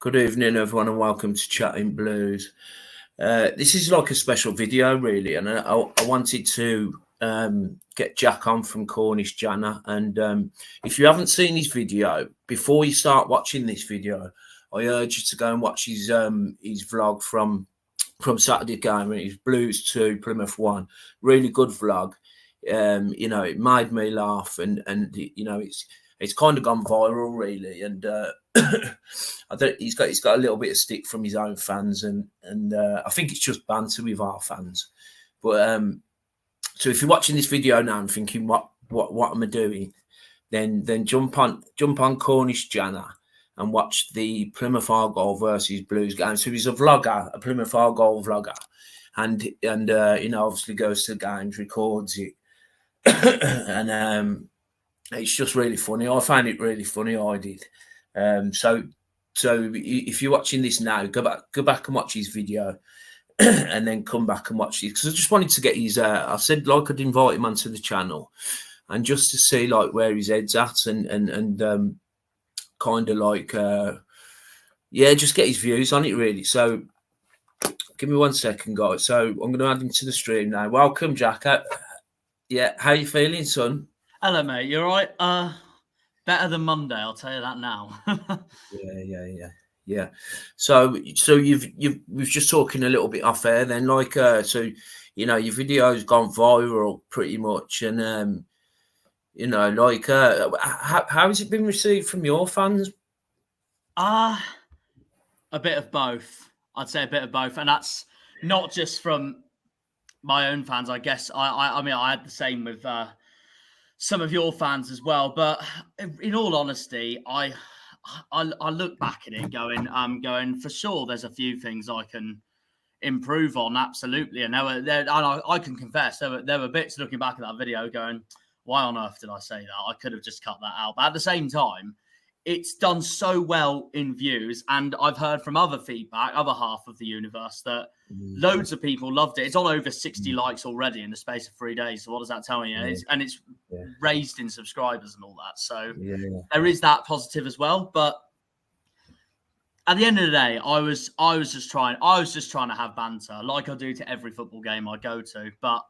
Good evening, everyone, and welcome to Chatting Blues. This is like a special video, really, and I wanted to get Jack on from Cornish Jana. And if you haven't seen his video, before you start watching this video, I urge you to go and watch his vlog from Saturday game. His Blues 2, Plymouth 1. Really good vlog. It made me laugh, and it's kind of gone viral, really, and I think he's got a little bit of stick from his own fans, and I think it's just banter with our fans. But so if you're watching this video now and thinking what am I doing, then jump on Cornish Jana and watch the Plymouth Argyle versus Blues game. So he's a vlogger, a Plymouth Argyle vlogger, and obviously goes to games, records it, and it's just really funny. I found it really funny. I did. So if you're watching this now, go back and watch his video, and then come back and watch it, because I just wanted to get his. I said like I'd invite him onto the channel, and just to see like where his head's at, and kind of like just get his views on it, really. So give me 1 second, guys. So I'm going to add him to the stream now. Welcome, Jack. How you feeling, son? Hello, mate. You all right? Better than Monday, I'll tell you that now. Yeah. So we've just talking a little bit off air then, like your video's gone viral pretty much, and how has it been received from your fans? A bit of both. I'd say a bit of both, and that's not just from my own fans. I guess I mean I had the same with some of your fans as well, but in all honesty, I look back at it going for sure there's a few things I can improve on, absolutely. And I can confess there were bits looking back at that video going, why on earth did I say that? I could have just cut that out. But at the same time, it's done so well in views, and I've heard from other feedback, other half of the universe, that loads of people loved it. It's on over 60 likes already in the space of 3 days. So what does that tell you? It's raised in subscribers and all that. So there is that positive as well. But at the end of the day, I was just trying to have banter like I do to every football game I go to. But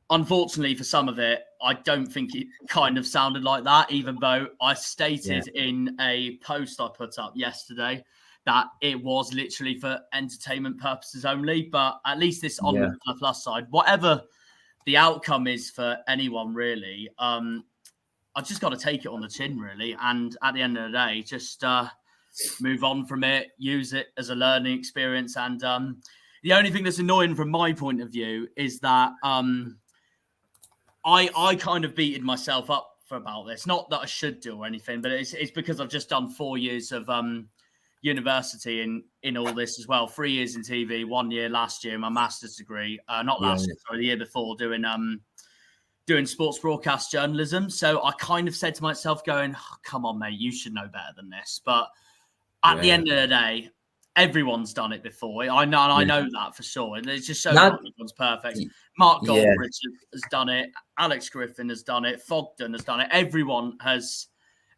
unfortunately, for some of it, I don't think it kind of sounded like that, even though I stated in a post I put up yesterday that it was literally for entertainment purposes only. But at least this on the plus side, whatever the outcome is for anyone, really, I just got to take it on the chin, really. And at the end of the day, just move on from it, use it as a learning experience. And the only thing that's annoying from my point of view is that I kind of beaten myself up for about this. Not that I should do or anything, but it's because I've just done 4 years of university in all this as well. 3 years in TV, 1 year last year, my master's degree. Not last year, sorry, the year before, doing sports broadcast journalism. So I kind of said to myself going, oh, come on, mate, you should know better than this. But at the end of the day, everyone's done it before. I know that for sure. And it's just so much everyone's perfect. Mark Goldbridge has done it. Alex Griffin has done it. Fogden has done it.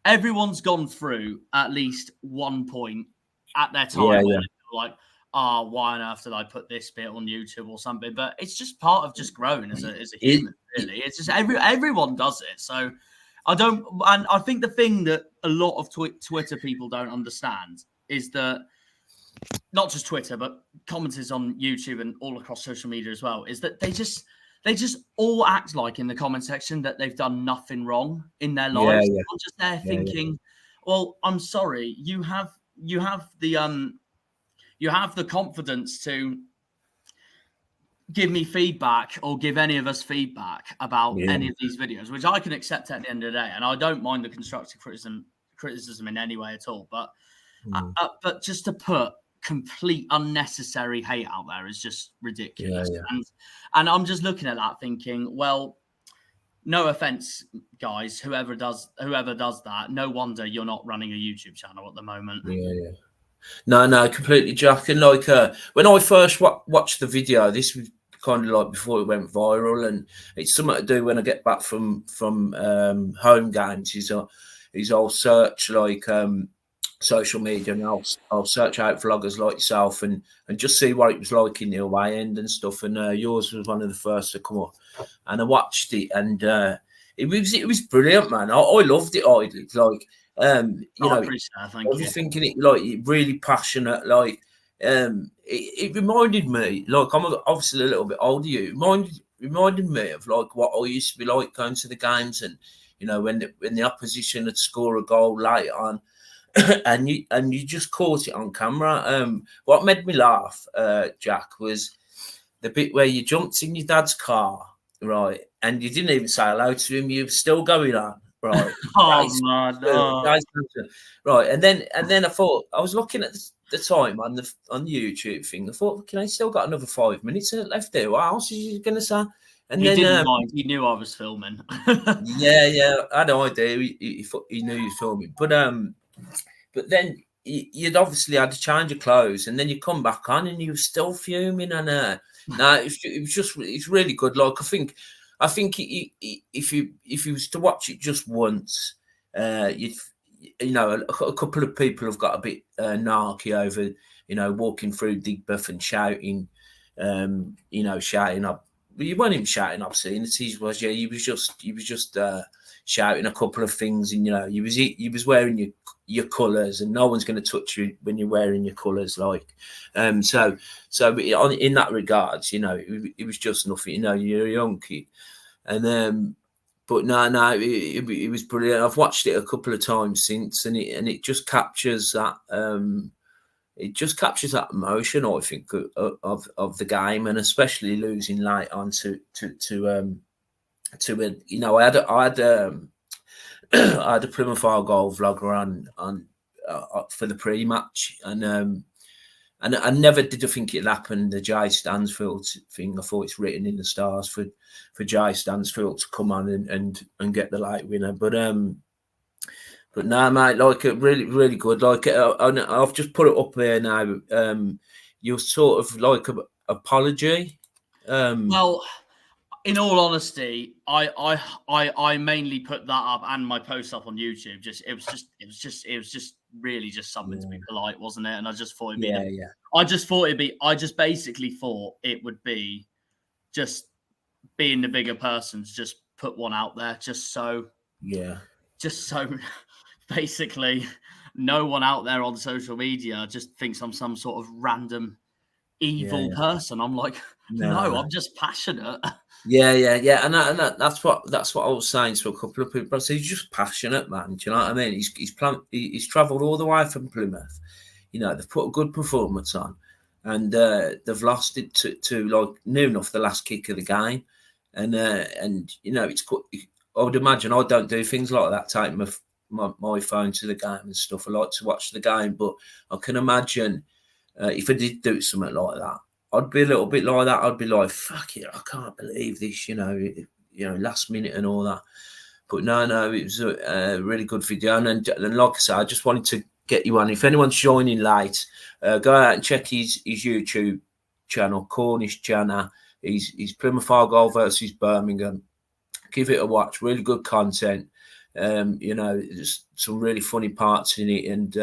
Everyone's gone through at least 1 point at their time where they're like, why on earth did I put this bit on YouTube or something? But it's just part of just growing as a human, really. It's just everyone does it. So I think the thing that a lot of Twitter people don't understand is that, not just Twitter, but commenters on YouTube and all across social media as well, is that they just all act like in the comment section that they've done nothing wrong in their lives. They're just there thinking, well, I'm sorry, you have the confidence to give me feedback or give any of us feedback about any of these videos, which I can accept at the end of the day, and I don't mind the constructive criticism in any way at all. But just to put complete unnecessary hate out there is just ridiculous. And I'm just looking at that thinking, well, no offense, guys, whoever does that, no wonder you're not running a YouTube channel at the moment. No, completely, Jack. And like when I first watched the video, this was kind of like before it went viral, and it's something to do when I get back from home games. Is I'll search like social media, and I'll search out vloggers like yourself and just see what it was like in the away end and stuff. And yours was one of the first to come up, and I watched it, and it was brilliant, man. I loved it. I did. Like, you I know, appreciate that. Thank you. thinking it like really passionate. Like, it reminded me, like, I'm obviously a little bit older. You reminded me of like what I used to be like going to the games, and you know, when the opposition had scored a goal late on. and you just caught it on camera. What made me laugh, Jack, was the bit where you jumped in your dad's car, right, and you didn't even say hello to him. You were still going on, right? Oh man, Right, and then I thought I was looking at the time on the YouTube thing. I thought, can I still got another 5 minutes left there? What else is he going to say? And he then didn't mind. He knew I was filming. yeah, I had no idea. He knew he was filming, but then you'd obviously had to change your clothes, and then you come back on, and you were still fuming. And no, it's really good. Like I think if you was to watch it just once, you know a couple of people have got a bit narky over walking through Digbeth and shouting, shouting up. Well, you weren't even shouting obscenities, was you? You was just shouting a couple of things, and you was wearing your colours, and no one's going to touch you when you're wearing your colours. Like, so in that regards, it was just nothing. You're a young kid, and but no, it was brilliant. I've watched it a couple of times since, and it just captures that. It just captures that emotion, I think, of the game, and especially losing late on to a, I had I had a Plymouth Argyle vlogger on for the pre-match, and I never did think it'd happen. The Jay Stansfield thing, I thought it's written in the stars for Jay Stansfield to come on and get the late winner, but no, mate, like really good. Like I've just put it up there now. You're sort of like a apology. Well, in all honesty, I mainly put that up and my post up on YouTube. It was just really just something to be polite, wasn't it? And I just thought it'd be I just basically thought it would be just being the bigger persons, just put one out there, just so basically no one out there on social media just thinks I'm some sort of random evil person. I'm like, no, I'm just passionate. Yeah, and that's what I was saying to a couple of people. I said, he's just passionate, man. Do you know what I mean? He's travelled all the way from Plymouth. They've put a good performance on, and they've lost it to like near enough the last kick of the game, and it's quite. I would imagine I don't do things like that, taking my phone to the game and stuff. I like to watch the game, but I can imagine if I did do something like that, I'd be a little bit like that. I'd be like, fuck it, I can't believe this, last minute and all that. But no, it was a really good video. And like I said, I just wanted to get you on. If anyone's joining late, go out and check his YouTube channel, Cornish Jana. He's Plymouth Argyle versus Birmingham. Give it a watch. Really good content. There's some really funny parts in it. And,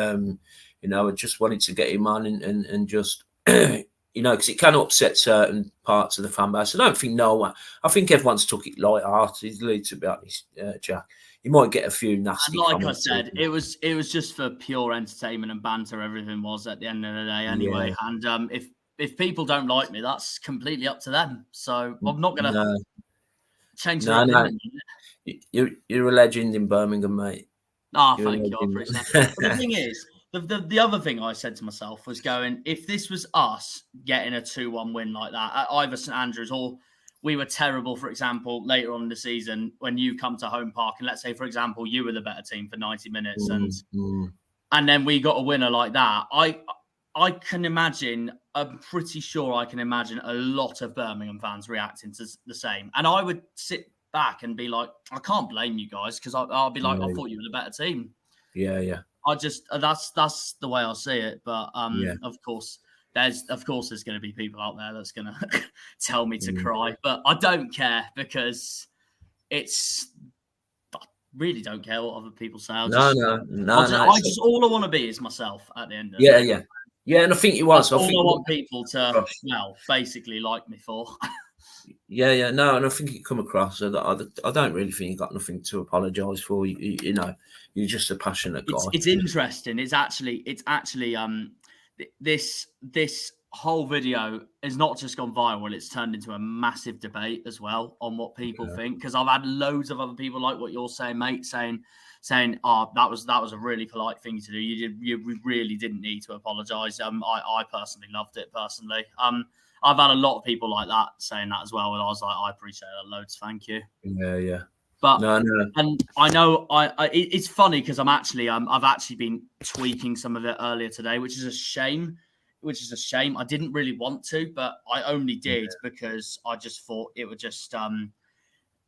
I just wanted to get him on and just... because it can upset certain parts of the fan base. I don't think I think everyone's took it light-heartedly, to be honest, Jack. You might get a few nasty comments. Like I said, it was just for pure entertainment and banter. Everything was at the end of the day, anyway. Yeah. And if people don't like me, that's completely up to them. So I'm not going to change their opinion. You're a legend in Birmingham, mate. Thank you. I appreciate that. But the thing is, the other thing I said to myself was going, if this was us getting a 2-1 win like that at either St Andrews, or we were terrible, for example, later on in the season when you come to home park and let's say, for example, you were the better team for 90 minutes and then we got a winner like that, I can imagine, I'm pretty sure I can imagine a lot of Birmingham fans reacting to the same. And I would sit back and be like, I can't blame you guys, because I'll be like, I thought you were the better team. Yeah. I just that's the way I see it. But of course there's going to be people out there that's going to tell me to cry, but I don't care, because it's really don't care what other people say. I No. all I want to be is myself at the end of the Yeah, day. yeah. Yeah, and I think you That's was. I all think I you want people to, across. basically like me for. Yeah. No, and I think you come across. I don't really think you got nothing to apologise for. You know, you're just a passionate guy. It's interesting. It's actually this whole video has not just gone viral, it's turned into a massive debate as well on what people think. Because I've had loads of other people like what you're saying, mate, saying, oh, that was a really polite thing to do. You really didn't need to apologise. I personally loved it personally. I've had a lot of people like that saying that as well, and I was like, I appreciate that loads, thank you. Yeah. But No. and I know it's funny because I've actually been tweaking some of it earlier today, which is a shame. I didn't really want to, but I only did because I just thought it would just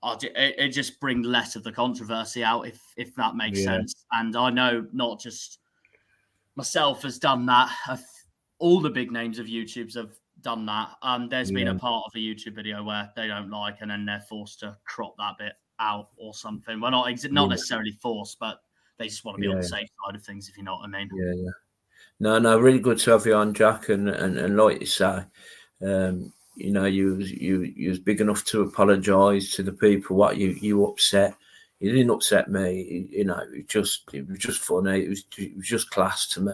it just bring less of the controversy out, if that makes sense. And I know not just myself has done that. All the big names of YouTubes have done that. There's been a part of a YouTube video where they don't like, and then they're forced to crop that bit out or something. Well, not necessarily forced, but they just want to be on the safe side of things, if you know what I mean. Yeah. No, really good to have you on, Jack. And like you say, you know, you was big enough to apologise to the people what you upset. You didn't upset me. You know, it was just funny. It was just class to me.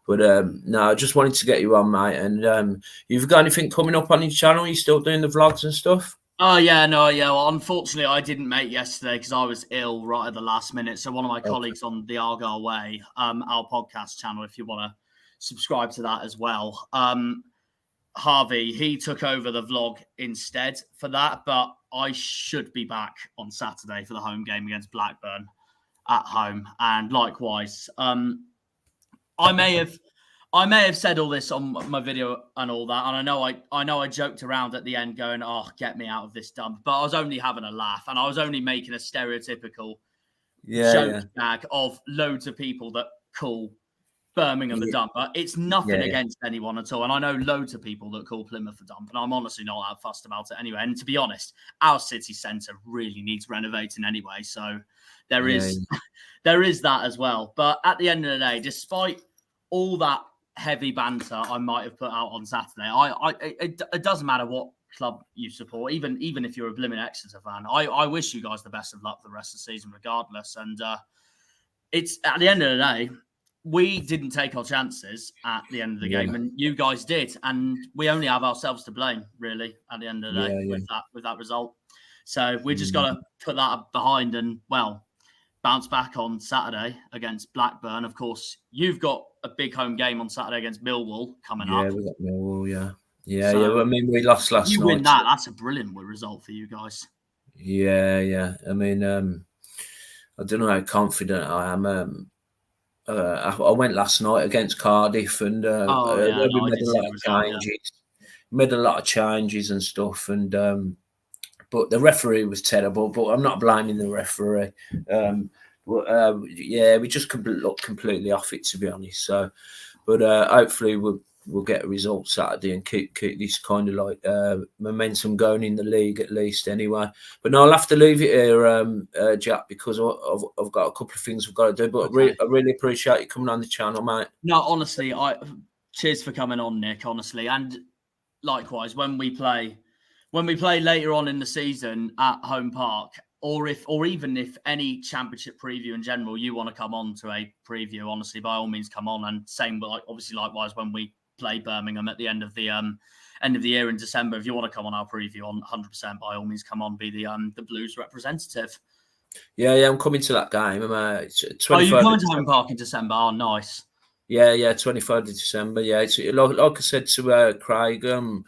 But no, I just wanted to get you on, mate. And you've got anything coming up on your channel? You still doing the vlogs and stuff? Oh yeah, no, yeah. Well, unfortunately, I didn't make yesterday because I was ill right at the last minute. So one of my colleagues on the Argyle Way, our podcast channel, if you want to subscribe to that as well, Harvey, he took over the vlog instead for that. But I should be back on Saturday for the home game against Blackburn at home, and likewise, I may have said all this on my video and all that, and I know I joked around at the end going, "Oh, get me out of this dump," but I was only having a laugh, and I was only making a stereotypical joke gag of loads of people that call Birmingham a dump. But it's nothing against anyone at all, and I know loads of people that call Plymouth a dump, and I'm honestly not that fussed about it anyway. And to be honest, our city centre really needs renovating anyway, so there is that as well. But at the end of the day, despite all that heavy banter I might have put out on Saturday, it doesn't matter what club you support, even if you're a blimmin' Exeter fan. I wish you guys the best of luck for the rest of the season, regardless. And it's at the end of the day, we didn't take our chances at the end of the game, and you guys did, and we only have ourselves to blame, really, at the end of the day with that result. So we just got to put that behind and bounce back on Saturday against Blackburn. Of course, you've got a big home game on Saturday against Millwall coming up. Yeah, we got Millwall, so, I mean, we lost last night. You win that, that's a brilliant result for you guys. Yeah. I mean, I don't know how confident I am. I went last night against Cardiff, and we made a lot of changes. Made a lot of changes and stuff, and but the referee was terrible. But I'm not blaming the referee. We just looked completely off it, to be honest. So, but hopefully we'll get a result Saturday and keep this kind of like momentum going in the league at least. Anyway, but no, I'll have to leave it here, Jack, because I've got a couple of things I've got to do. But I really appreciate you coming on the channel, mate. No, honestly, cheers for coming on, Nick. Honestly, and likewise when we play later on in the season at Home Park, or even if any championship preview in general, you want to come on to a preview, honestly, by all means come on. And same, but obviously likewise when we play Birmingham at the end of the year in December, if you want to come on our preview, on 100%, by all means come on, be the Blues representative. Yeah, I'm coming to that game. Are you coming to Home Park in December? Oh, nice. Yeah, 23rd of December. Yeah, it's like I said to Craig a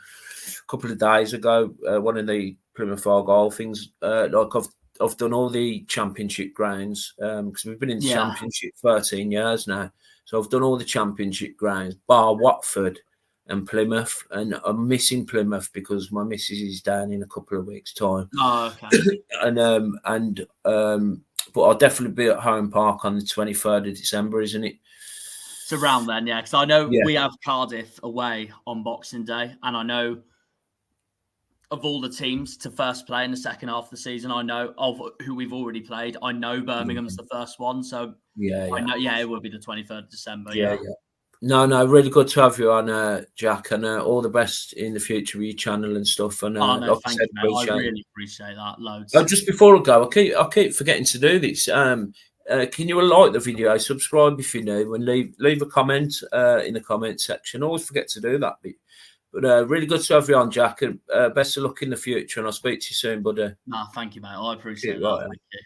couple of days ago, one of the Plymouth Argyle things. Like I've done all the championship grounds because we've been in the championship 13 years now. So I've done all the championship grounds, bar Watford and Plymouth, and I'm missing Plymouth because my missus is down in a couple of weeks' time. Oh, okay. But I'll definitely be at Home Park on the 23rd of December, isn't it? It's around then, yeah. Because I know we have Cardiff away on Boxing Day, and I know of all the teams to first play in the second half of the season. I know of who we've already played. I know Birmingham's the first one, so I know. Yeah, it will be the 23rd of December. Yeah. No, really good to have you on, Jack, and all the best in the future with your channel and stuff. And no, like thank I said, you, mate. I really appreciate that. Loads. Just before I go, I keep forgetting to do this. Can you like the video, subscribe if you're new, and leave a comment in the comment section? Always forget to do that. But really good to have you on, Jack, and best of luck in the future. And I'll speak to you soon, buddy. No, thank you, mate. I appreciate that. Thank you.